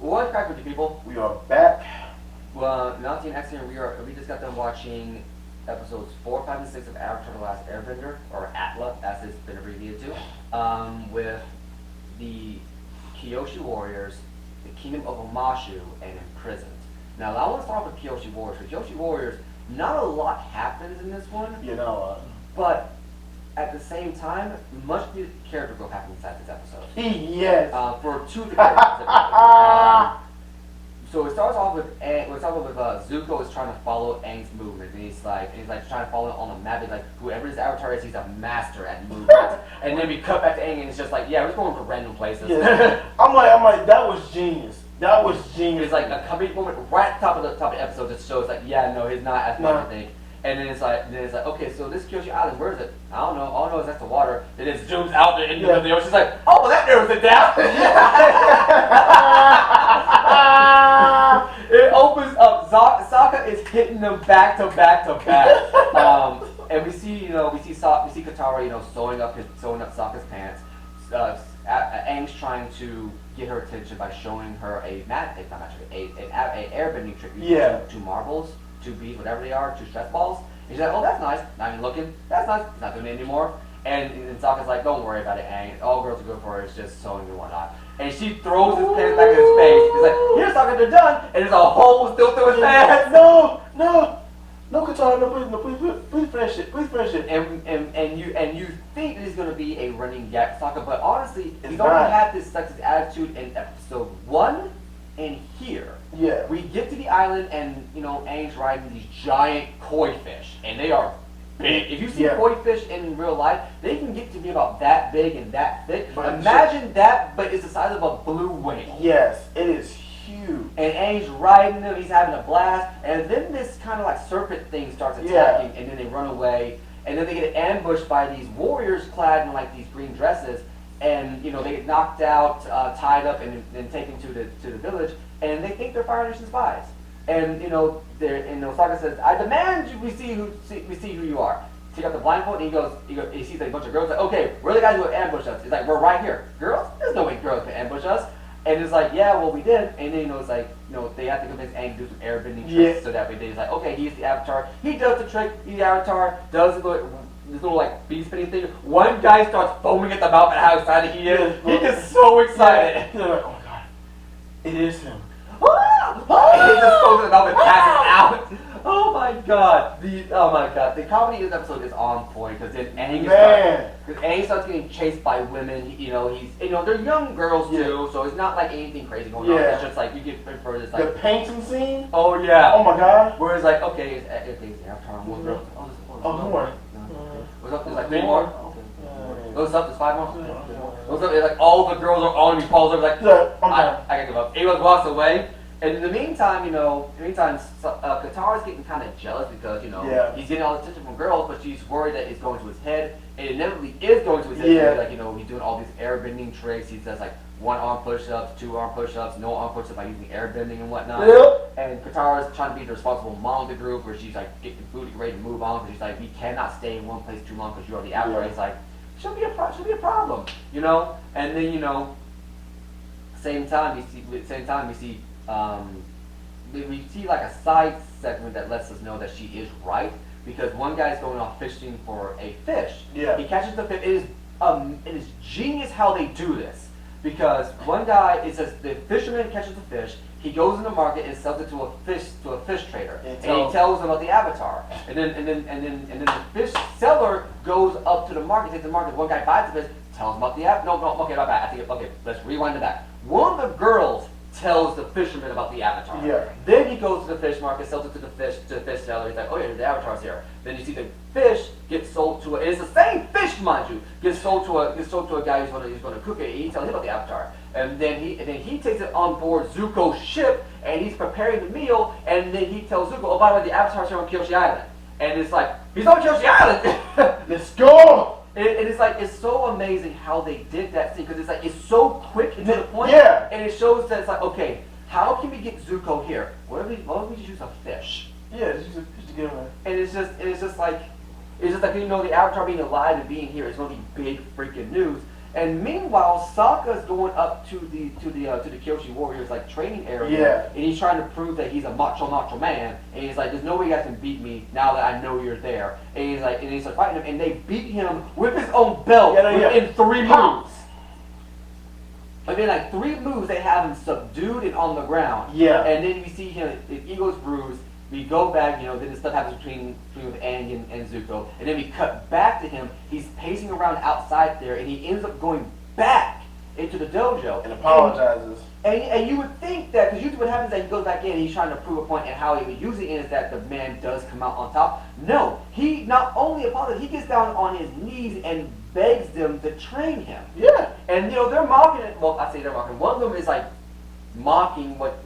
What's crack with you people? We are back. Well, now Team X here, we just got done watching episodes 4, 5, and 6 of Avatar: The Last Airbender, or Atla, as it's been abbreviated to, with the Kyoshi warriors, the Kingdom of Omashu, and imprisoned. Now, I want to start off with Kyoshi warriors. For Kyoshi warriors, not a lot happens in this one, but at the same time, much of the character growth happens inside this episode. Yes. For two of the characters. So it starts off with Zuko is trying to follow Aang's movement, and he's like trying to follow it on the map. He's like, whoever his avatar is, he's a master at movement. And then we cut back to Aang, and it's just like, yeah, we're just going to random places. Yeah. I'm like, that was genius. That was genius. It's like a comedic moment right at the top of the episode just shows like, yeah, no, he's not as much, I think. And then it's like, okay, so this Kyoshi Island, where is it? I don't know. All I know is that's the water. Then it zooms out into the ocean. It's like, oh, well, that narrows it down. It opens up. Saga is hitting them back to back to back. And we see Katara, sewing up Sokka's pants. Aang's trying to get her attention by showing her a airbending trick. Two marbles, two beads, whatever they are, two stress balls. And she's like, oh, that's nice. Not even looking. That's nice. He's not doing it anymore. And Sokka's like, don't worry about it, Aang. All girls are good for it. It's just sewing and whatnot. And she throws his pants back in his face. He's like, here, Sokka, they're done. And there's a hole still through his pants. No, Katara, no, please finish it. Please finish it. And you think this is going to be a running gag, Sokka, but honestly, he's not. only had this sexist attitude in episode 1 and here. Yeah. We get to the island and, Aang's riding these giant koi fish, and they are big. If you see koi fish in real life, they can get to be about that big and that thick. But imagine that, but it's the size of a blue whale. Yes, it is huge. And Aang's riding them, he's having a blast, and then this kind of like serpent thing starts attacking, and then they run away, and then they get ambushed by these warriors clad in like these green dresses, and they get knocked out, tied up, and then taken to the village, and they think they're Fire Nation spies. And Saga says, "I demand we see who you are." Take out the blindfold, and he sees a bunch of girls. Like, okay, we're the guys who ambushed us. It's like, we're right here. Girls? There's no way girls can ambush us. And it's like, yeah, well, we did. And then it's like, they have to convince Aang to do some airbending tricks, so that way they're like, okay, he's the avatar. He does the trick. He's the avatar. Does this little like bead spinning thing. One guy starts foaming at the mouth at how excited he is. He gets so excited. He's like, oh my god, it is him. And he just goes to the mouth and passes out. Oh my god. The comedy in this episode is on point because then Aang starts getting chased by women. They're young girls too, so it's not like anything crazy going on. It's just like you get for this like the painting scene. Oh yeah. Oh my god. Where it's like, okay, it's Avatar. More. What's up? There's like 3 more. What's up? There's 5 more. What's up? It's like all the girls are on me. Falls over like I gotta give up. Ava walks away. And in the meantime, Katara's getting kind of jealous because, he's getting all the attention from girls, but she's worried that it's going to his head. And it inevitably is going to his head. Like, he's doing all these airbending tricks. He does, like, 1 arm push-ups, 2 arm push-ups, no arm push-ups by using airbending and whatnot. Yep. And Katara's trying to be the responsible mom of the group where she's, like, getting food to get ready to move on because she's like, we cannot stay in one place too long because you are the avatar. It's like, she'll be a problem, And then, same time we see we see like a side segment that lets us know that she is right because one guy's going off fishing for a fish. Yeah. He catches the fish. It is genius how they do this because one guy, it says the fisherman catches the fish. He goes in the market and sells it to a fish trader, and he tells him about the avatar. And then the fish seller goes up to the market, takes the market. One guy buys the fish, tells him about the avatar. No, okay, my bad. Okay, let's rewind to that. One of the girls tells the fisherman about the avatar. Yeah. Then he goes to the fish market, sells it to the fish seller. He's like, oh yeah, the avatar's here. Then you see the fish get sold to it's the same fish, mind you, gets sold to a guy who's gonna cook it. He tells him about the avatar, and then he takes it on board Zuko's ship, and he's preparing the meal, and then he tells Zuko, oh by the way, the avatar's here on Kyoshi Island, and it's like he's on Kyoshi Island. Let's go. And it's like, it's so amazing how they did that scene, because it's like, it's so quick and to the point, and it shows that it's like, okay, how can we get Zuko here? What if we just use a fish? Yeah, just to get him. And it's just like, the Avatar being alive and being here is going to be big freaking news. And meanwhile, Sokka's going up to the Kyoshi Warriors like training area, Yeah. and he's trying to prove that he's a macho man. And he's like, "There's no way you guys can beat me now that I know you're there." And he's like, and he's fighting him, and they beat him with his own belt within 3 moves. Within like 3 moves, they have him subdued and on the ground. Yeah. And then we see him, his ego's bruised. We go back, then this stuff happens between with Aang and Zuko, and then we cut back to him. He's pacing around outside there, and he ends up going back into the dojo And apologizes. And you would think that, because usually what happens is that he goes back in, and he's trying to prove a point, and how he would usually end is that the man does come out on top. No, he not only apologizes, he gets down on his knees and begs them to train him. Yeah. And they're mocking it. Well, I say they're mocking. One of them is like mocking what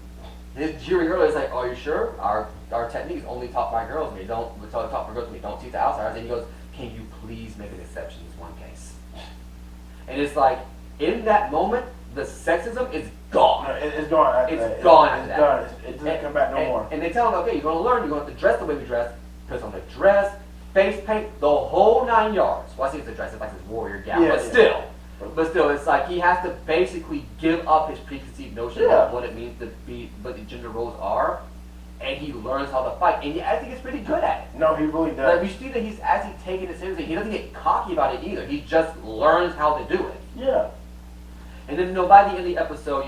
his jeering earlier. Is like, "Are you sure? Our technique is only taught by girls. We don't taught for girls. We don't teach the outsiders." And he goes, "Can you please make an exception in this one case?" And it's like, in that moment, the sexism is gone. No, it's gone. It's gone. It's done. It doesn't come back no more. And they tell him, "Okay, you're going to learn. You're going to have to dress the way we dress. Because on the dress, face paint, the whole 9 yards." Well, I say it's a dress. It's like his warrior gown. Yeah, But still. But still, it's like he has to basically give up his preconceived notion of what it means to be, what the gender roles are, and he learns how to fight. And I think he's pretty good at it. No, he really does. Like, we see that he's actually taking it seriously. He doesn't get cocky about it either. He just learns how to do it. Yeah. And then, by the end of the episode,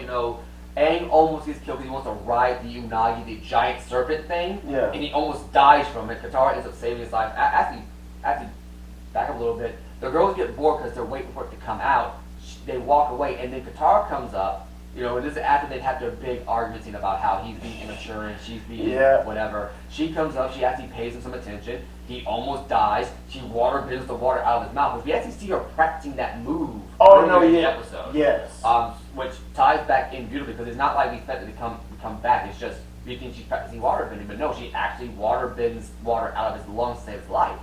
Aang almost gets killed because he wants to ride the Unagi, the giant serpent thing. Yeah. And he almost dies from it. Katara ends up saving his life. Actually, back up a little bit. The girls get bored because they're waiting for it to come out. They walk away, and then Katara comes up. And this is after they've had their big argument scene about how he's being immature and she's being whatever. She comes up, she actually pays him some attention. He almost dies. She bends the water out of his mouth. Which we actually see her practicing that move earlier in the episode. Yes. Which ties back in beautifully because it's not like we expect it to come back. It's just we think she's practicing water bending, but no, she actually bends water out of his lungs to save his life.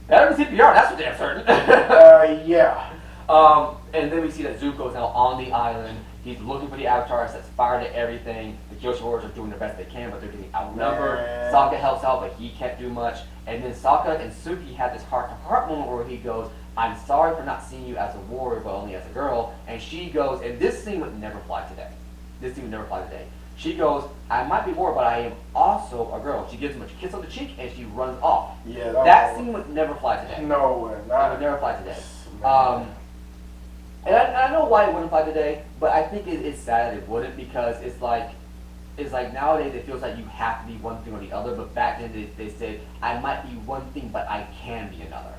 Better than CPR, that's for damn certain. Yeah. And then we see that Zuko is now on the island. He's looking for the Avatar, sets fire to everything. The Kyoshi Warriors are doing their best they can, but they're getting outnumbered. Saga helps out, but he can't do much. And then Sokka and Suki have this heart-to-heart moment where he goes, "I'm sorry for not seeing you as a warrior, but only as a girl." And she goes, and this scene would never fly today. She goes, "I might be a warrior, but I am also a girl." She gives him a kiss on the cheek, and she runs off. Yeah. That scene would never fly today. No, it would never fly today. And I know why it wouldn't fly today, but I think it's sad that it wouldn't because it's like nowadays it feels like you have to be one thing or the other. But back then they said I might be one thing, but I can be another.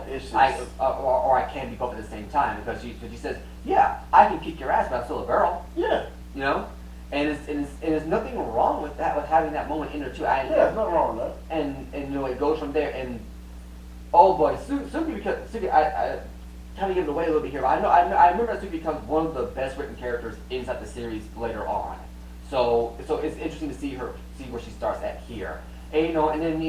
It's just, or I can be both at the same time because she says, "Yeah, I can kick your ass, but I'm still a girl." Yeah. And there's nothing wrong with that, with having that moment in there too. There's nothing wrong with that. And it goes from there. And oh boy, Suki, I kind of give it away a little bit here, but I remember that Suki becomes one of the best written characters inside the series later on. So it's interesting to see where she starts at here. And and then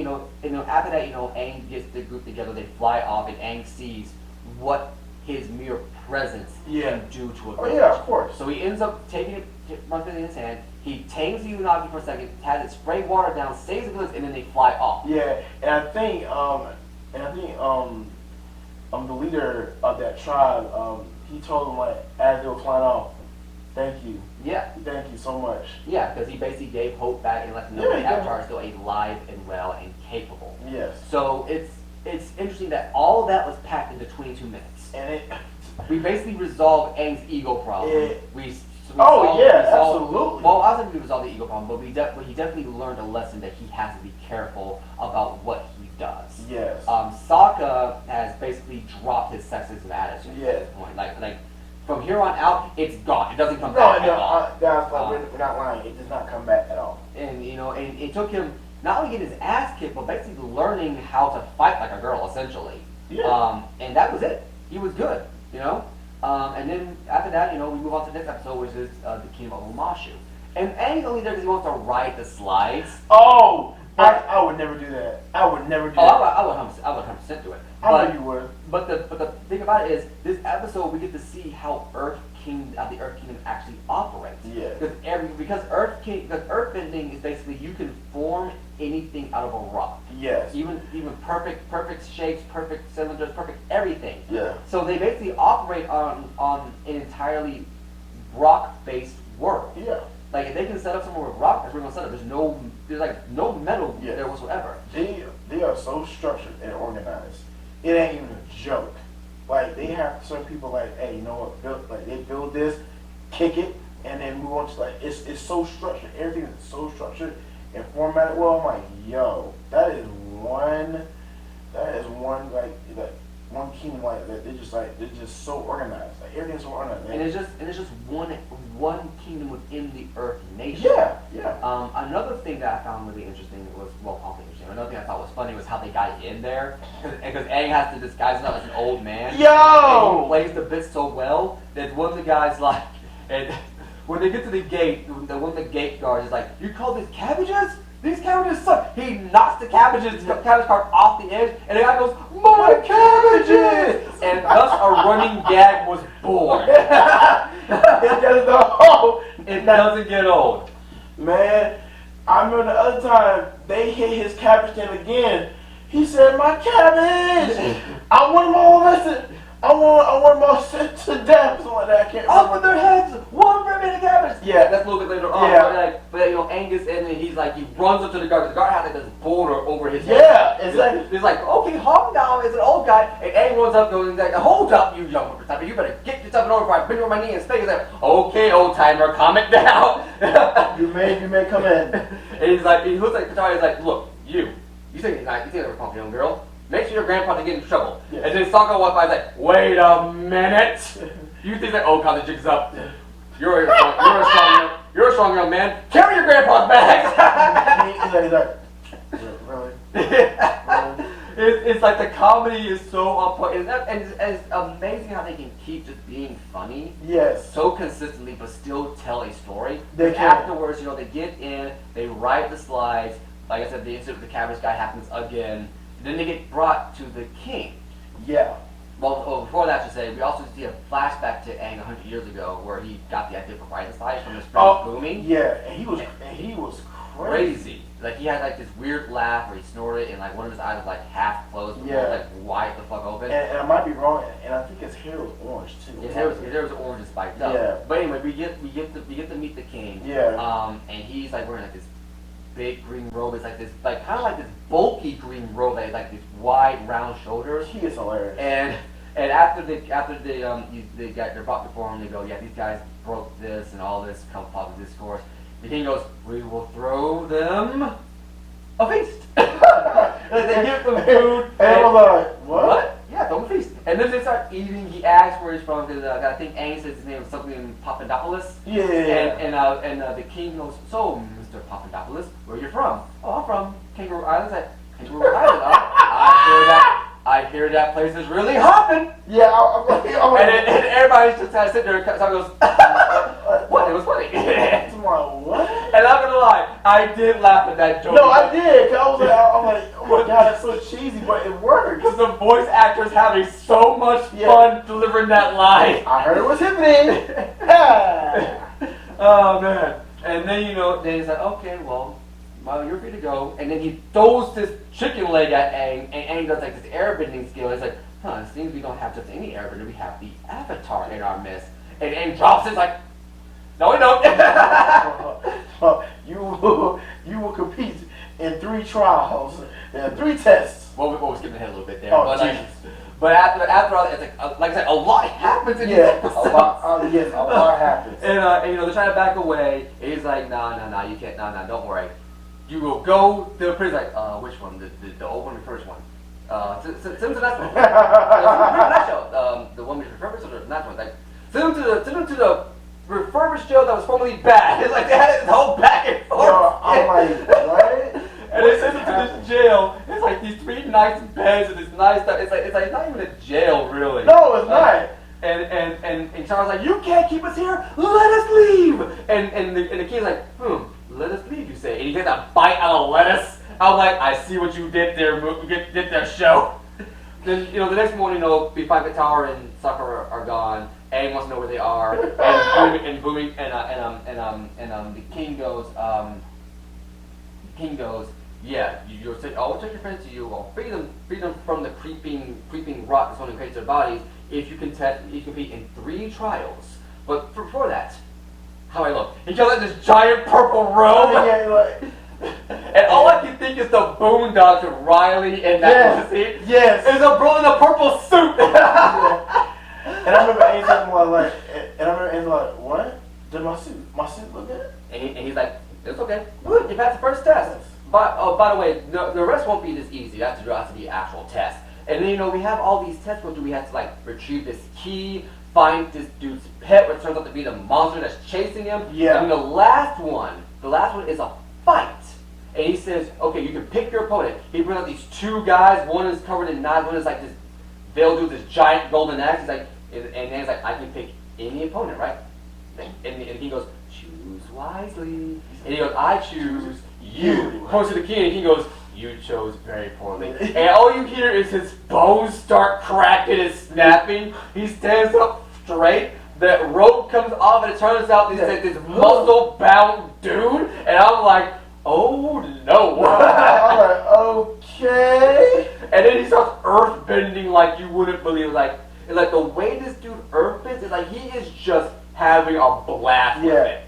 after that, Aang gets the group together, they fly off, and Aang sees what his mere presence can do to a village. Oh yeah, of course. So he ends up taking it, runs it in his hand. He tames the Unagi for a second, has it spray water down, saves the village, and then they fly off. Yeah, and I think the leader of that tribe, he told them like as they were flying off, "Thank you." Yeah. Thank you so much. Yeah, because he basically gave hope back and let them know that Avatar is still alive and well and capable. Yes. So it's interesting that all of that was packed into 22 minutes. And we basically resolved Aang's ego problem. Absolutely. Well, I was going to resolve the ego problem, but he definitely learned a lesson that he has to be careful about what he does. Yes. Sokka has basically dropped his sexism attitude at this point. Like from here on out, it's gone. It doesn't come back at all. We're not lying. It does not come back at all. And and it took him not only getting his ass kicked, but basically learning how to fight like a girl, essentially. Yeah. And that was it. He was good. And then after that, we move on to the next episode, which is the Kingdom of Umashu. And Aang's only there because he wants to ride the slides. Oh, I would never do that. I would never do that. I would 100% do it. I know you would. But the thing about it is, this episode we get to see how the Earth Kingdom actually operates. Yes. because earthbending is basically you can form anything out of a rock. Yes. Even perfect shapes, perfect cylinders, perfect everything. Yeah. So they basically operate on an entirely rock-based world. Yeah. Like if they can set up somewhere with rock, that's where we're gonna set up. There's like no metal there whatsoever. They are so structured and organized. It ain't even a joke. Like they have certain people like, hey, you know what? They build this, kick it, and then move on to like it's so structured. Everything is so structured and formatted well. I'm like, yo, that is one one kingdom like that. They're just so organized. Like everything's so organized. And it's just one kingdom within the Earth nation. Yeah. Another thing that I found really interesting was another thing I thought was funny was how they got in there because Aang has to disguise himself as an old man. Yo! And he plays the bit so well that one of the guys like, and when they get to the gate, one of the gate guards is like, "You call these cabbages? These cabbages suck." He knocks the cabbage cart off the edge, and the guy goes, "My cabbages!" And thus a running gag was born. It doesn't get old. Man, I remember the other time they hit his cabbage can again. He said, "My cabbage! I want them all arrested. I want them all sent to death." Something like that. I can't Off with their heads! One for a cabbage! Yeah. That's a little bit later on. Yeah. But Angus and then he runs up to the guard. The guard has like this boulder over his head. Yeah, exactly. He's like, "Okay, calm down." It's an old guy. And Aang runs up and he's like, "Hold up, you young person. You better get yourself in order before I bend over my knee and stay." He's like, "Okay, old timer, calm it down." You may come in. And he looks like Katara. He's like, "Look, you think you're a punk young girl? Make sure your grandpa doesn't get in trouble." Yeah. And then Saga walks by and is like, "Wait a minute. You think that, oh god, the jig's up. You're a strong young man. Carry your grandpa's bags." He's like, really? It's like the comedy is so on point, and it's amazing how they can keep just being funny. Yes. So consistently, but still tell a story. They can. Afterwards, they get in, they write the slides. Like I said, the incident with the cabbage guy happens again. Then they get brought to the king. Yeah. Well, before that, I should say, we also see a flashback to Aang 100 years ago, where he got the idea for writing the slides from the spring booming. Yeah, and he was crazy. Like he had this weird laugh where he snorted, and one of his eyes was half closed, but wide the fuck open. And I might be wrong, and I think his hair was orange too. His hair was orange and spiked up. Yeah. But anyway, we get to meet the king. Yeah. And he's wearing this big green robe. It's this kind of this bulky green robe that has these wide round shoulders. He is hilarious. And after they're brought before him, they go, "Yeah, these guys broke this and all this positive discourse." The king goes, "We will throw them a feast." They give them food. And I'm like, what? Yeah, throw them a feast. And then they start eating. He asks where he's from because I think Aang says his name was something Papadopoulos. Yeah. And the king goes, "So, Mr. Papadopoulos, where are you from?" "Oh, I'm from Kangaroo Island." Like, "Kangaroo Island, huh? I hear that place is really hopping." Yeah, I'm like, and everybody's just sitting there, and goes, "What? It was funny." I'm like, what? And I'm gonna lie, I did laugh at that joke. No, I did. 'Cause I'm like, oh my god, that's so cheesy, but it works. Because the voice actor's having so much fun delivering that line. I heard it was happening. Oh man. And then then he's like, "Okay, well, you're free to go." And then he throws this chicken leg at Aang, and Aang does this airbending skill. He's like, "It seems we don't have just any airbender, we have the Avatar in our midst." And Aang drops it like, "No, we don't." You will compete in 3 trials. There are 3 tests. Well, we're skipping ahead a little bit there. Oh, but after all, it's like I said, a lot happens in these episodes. A lot happens. And they're trying to back away. And he's like, "No, you can't. No, don't worry. You will go." The prince like, "Which one? The old one or the first one?" Send him to that one. That show. The one we refurbished or the that one? Send him to the refurbished show that was formerly bad. It's like they had it whole back and forth. I'm like, what? And they send him to this jail. It's like these 3 nice beds and this nice stuff. It's like not even a jail really. No, it's not. And Charles like, "You can't keep us here. Let us leave." And the kid's like, "Let us leave, you say?" And he takes a bite out of lettuce. I'm like, I see what you did there, show. then the next morning, we find Katara and Sakura are gone. Aang wants to know where they are, and Booming and the king goes, yeah, you'll say, I'll take your friends to you. I'll free them from the creeping rot that's going to create their bodies. If you compete in 3 trials. But before that, how I look? He comes in this giant purple robe. And all I can think is the Boondocks with Riley and that scene. Yes. There's a bro in a purple suit. And I remember Aang's like, what? Did my suit look good? And he's like, it's okay. Good, you passed the first test. But by the way, the rest won't be this easy. That has to be an actual test. And then we have all these tests where we have to like retrieve this key, find this dude's pet, which turns out to be the monster that's chasing him. Yeah. And the last one is a fight. And he says, okay, you can pick your opponent. He brings out these 2 guys. One is covered in knives. One is like this veiled dude, this giant golden axe. He's like, and he's like, I can pick any opponent, right? And he goes, choose wisely. And he goes, I choose you. Points to the king, and he goes, you chose very poorly. And all you hear is his bones start cracking and snapping. He stands up straight. The rope comes off, and it turns out he's like this muscle-bound dude. And I'm like, oh no. I'm like, okay. And then he starts earth bending like you wouldn't believe. It's like the way this dude earth bends is like he is just having a blast with it.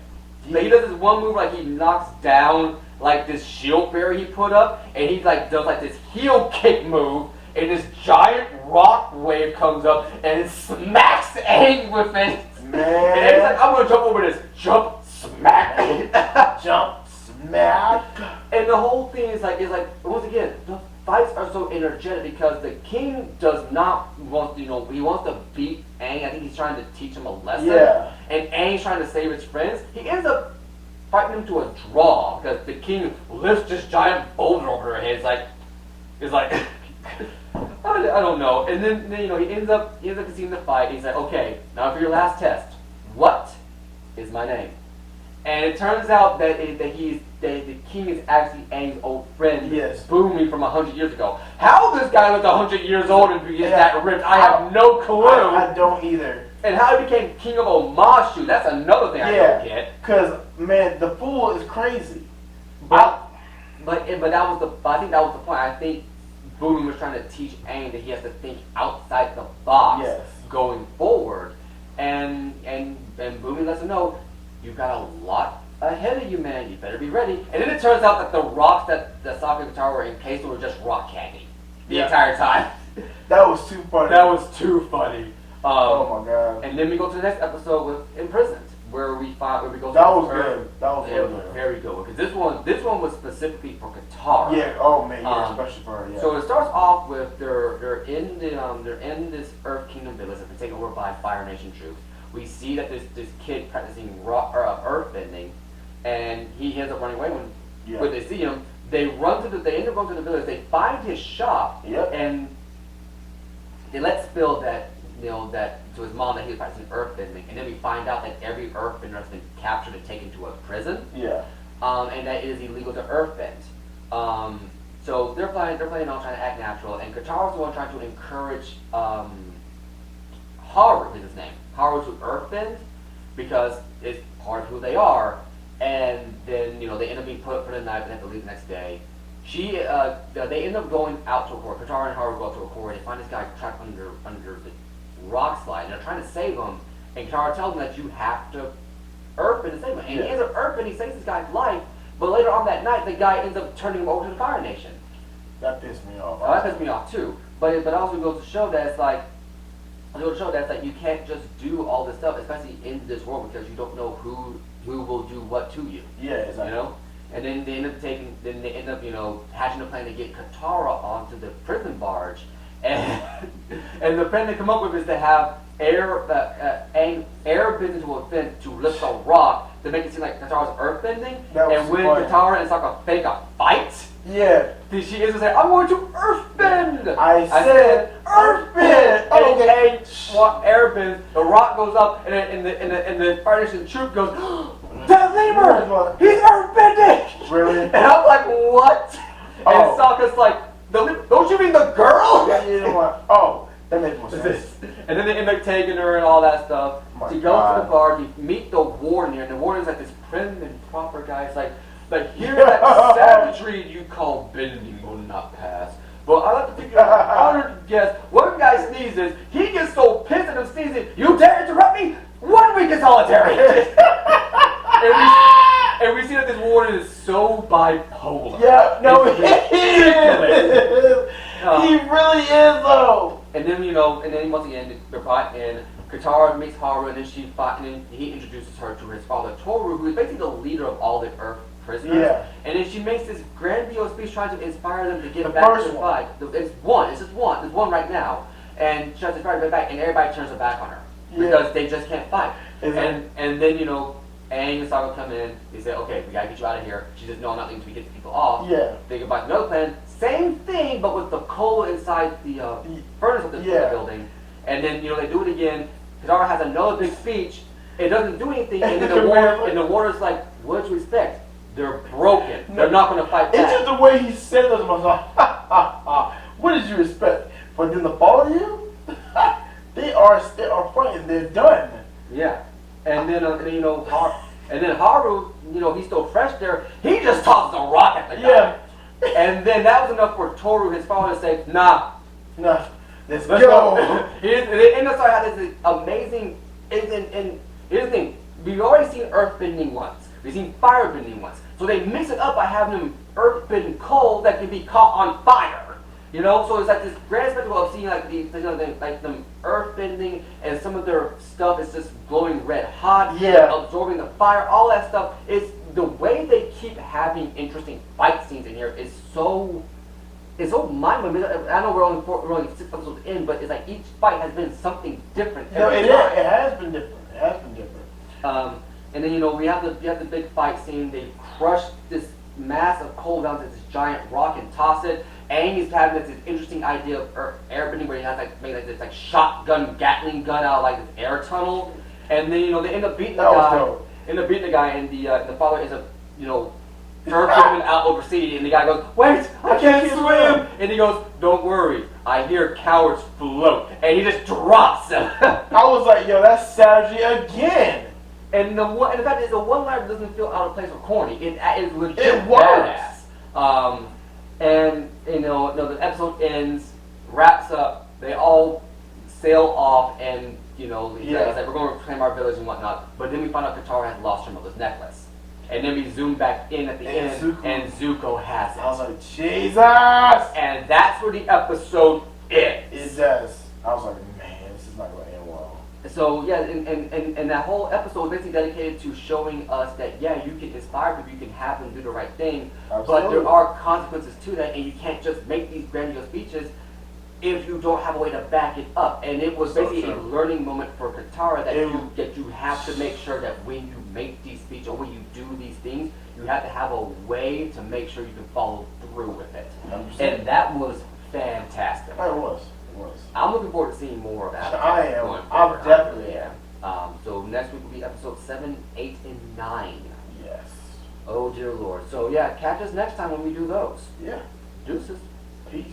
Like, he does this one move like he knocks down like this shield barrier he put up, and he like does like this heel kick move, and this giant rock wave comes up and it smacks Aang with it. Man. And he's like, I'm gonna jump over this. Jump, smack. Jump, smack. And the whole thing is like once again, the fights are so energetic because the king does not want he wants to beat Aang. I think he's trying to teach him a lesson. Yeah. And Aang's trying to save his friends. He ends up fighting him to a draw because the king lifts this giant boulder over their heads. It's like I don't know. And then he ends up conceding the fight. He's like, okay, now for your last test, what is my name? And it turns out that the king is actually Aang's old friend, Boomy from 100 years ago. How this guy looked 100 years old and is that ripped, I have no clue. I don't either. And how he became king of Omashu, that's another thing I don't get. Because, man, the fool is crazy. But I think that was the point. I think Boomy was trying to teach Aang that he has to think outside the box going forward. And Boomy lets him know, you've got a lot ahead of you, man. You better be ready. And then it turns out that the rocks that the Saga and Katara were encased were just rock candy the entire time. That was too funny. That was too funny. Oh my god. And then we go to the next episode with Imprisoned, where we go. That was good. That was really good. Very good. Because this one was specifically for Katara. Yeah. Oh man. Yeah. Especially for her. Yeah. So it starts off with they're in this Earth Kingdom village that's been taken over by Fire Nation troops. We see that this kid practicing earth bending, and he ends up running away when they see him. They end up going to the village. They find his shop, and they let spill that to his mom that he was practicing earth bending, and then we find out that every earth bender has been captured and taken to a prison. Yeah. And that it is illegal to earth bend. So they're playing on trying to act natural, and Katara's the one trying to encourage Haru is his name. Haru to earthbend because it's part of who they are, and then they end up being put in a knife and have to leave the next day. They end up going out to a quarry. Katara and Haru go out to a quarry. They find this guy trapped under the rock slide, and they're trying to save him. And Katara tells them that you have to earthbend to save him. And he ends up earthbending. He saves this guy's life, but later on that night, the guy ends up turning him over to the Fire Nation. That pissed me off. That pissed me off too. But also goes to show that it's like. You can't just do all this stuff, especially in this world, because you don't know who will do what to you. Yeah, exactly. And then they end up hatching a plan to get Katara onto the prison barge, and the plan they come up with is to have air bend into a vent to lift a rock to make it seem like Katara's earthbending. And when Katara and Sokka fake a fight, she is to say, "I'm going to earthbend." I said earthbend. Okay. Airbend. The rock goes up, and the Fire Nation troop goes, "That lemur! He's earthbending!" Really? And I'm like, "What?" And Sokka's like, "Those don't you mean the girl? Yeah, you know what? Oh, that makes more sense. And then they end up taking her and all that stuff. My She goes God. to the bar, you meet the warden here, and the warden's like this prim and proper guy. It's like here that savagery you call bending will not pass. But I like to think of an honored guest. One guy sneezes, he gets so pissed at him sneezing, you dare interrupt me? 1 week in solitary. and we see that this warden is so bipolar. Yeah, no, It's he is. He really is though. And then once again, they're brought in. Katara meets Haru, and then and then he introduces her to his father Toru, who is basically the leader of all the Earth prisoners. Yeah. And then she makes this grandiose speech trying to inspire them to get The back first to the one. fight. It's one. It's just one. There's one right now. And she tries to inspire them back, and everybody turns their back on her because they just can't fight. And then Aang and Saga come in. They say, okay, we gotta get you out of here. She says, no, I'm not leaving until we get the people off. Yeah. They go back to another plan. Same thing, but with the coal inside the furnace of the building. And then they do it again. Katara has another big speech. It doesn't do anything, and then the warden's like, what did you expect? They're broken. They're not going to fight back. It's just the way he said it. I was like, ha ha ha. What did you expect? But then the ball of you, they are fighting. They're done. Yeah. And then Haru, he's still fresh there. He just tosses a rock at the guy. Yeah. And then that was enough for Toru, his father, to say, nah. Let's Let's go. And that's why I had this amazing. And here's the thing: we've already seen earthbending once. We've seen firebending once. So they mix it up by having them earthbend coal that can be caught on fire. So it's like this grand spectacle of seeing like them earthbending, and some of their stuff is just glowing red hot, absorbing the fire. All that stuff is the way they keep having interesting fight scenes in here is so. It's so mind-blowing. I know we're only 6 episodes in, but it's like each fight has been something different. No, it has been different. It has been different. And then we have the big fight scene. They crush this mass of coal down to this giant rock and toss it. Aang is having this interesting idea of airbending, where he has make this shotgun Gatling gun out of like this air tunnel. And then they end up beating the guy. And the father ends up earthbending out overseas, and the guy goes, wait, I can't swim! And he goes, don't worry, I hear cowards float. And he just drops him. I was like, yo, that's savagery again. And the fact is, the one-liner doesn't feel out of place or corny. It is legit It works. badass. And the episode ends, wraps up. They all sail off, and it's like we're going to reclaim our village and whatnot. But then we find out Katara has lost her mother's necklace. And then we zoom back in at the end, and Zuko has it. I was like, Jesus! And that's where the episode ends. It does. I was like, man, this is not going to end well. So yeah, and that whole episode is basically dedicated to showing us that you can inspire people, you can have them do the right thing, but there are consequences to that, and you can't just make these grandiose speeches if you don't have a way to back it up. And it was basically a learning moment for Katara that you have to make sure that when you make these speeches or when you do these things, you have to have a way to make sure you can follow through with it. 100%. And that was fantastic. It was. I'm looking forward to seeing more of that. I am. I'm definitely. So next week will be episode 7, 8, and 9. Yes. Oh dear Lord. So catch us next time when we do those. Yeah. Deuces. Peace.